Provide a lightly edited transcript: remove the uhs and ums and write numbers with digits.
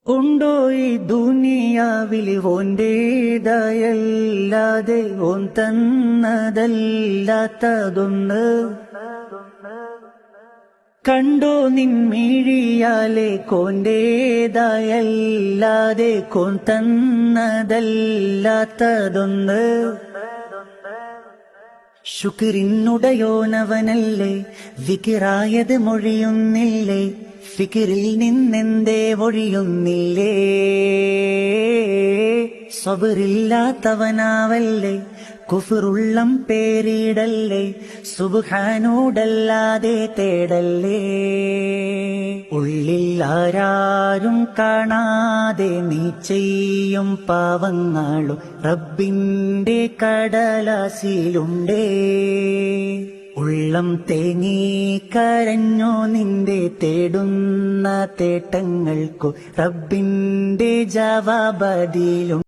ഉണ്ടോ ഈ ദുനിയാവിൽ ഓന്റേതായല്ലാതെ ഓൻ തന്നതല്ലാത്തതൊന്ന്? കണ്ടോ നിൻമിഴിയാലെ കോന്റേതായല്ലാതെ കോൻ തന്നതല്ലാത്തതൊന്ന്? ശുക്രിനുടയോനവനല്ലേ, വികിറായത് മൊഴിയുന്നില്ലേ, ഫിക്റിൽ നിന്നെന്തേ ഒഴിയുന്നില്ലേ? സബറില്ലാത്തവനാവല്ലേ, കുഫറുള്ളം പേരിടല്ലേ, സുബ്ഹാനോടല്ലാതെ തേടല്ലേ. ഉള്ളിൽ ആരാരും കാണാതെ നീ ചെയ്യും പാവങ്ങളും റബ്ബിന്റെ കടലാസിലുണ്ടേ. ഉള്ളം തേങ്ങി കരഞ്ഞോ നിന്റെ തേടുന്ന തേട്ടങ്ങൾക്കു റബ്ബിന്റെ ജവാബതിലും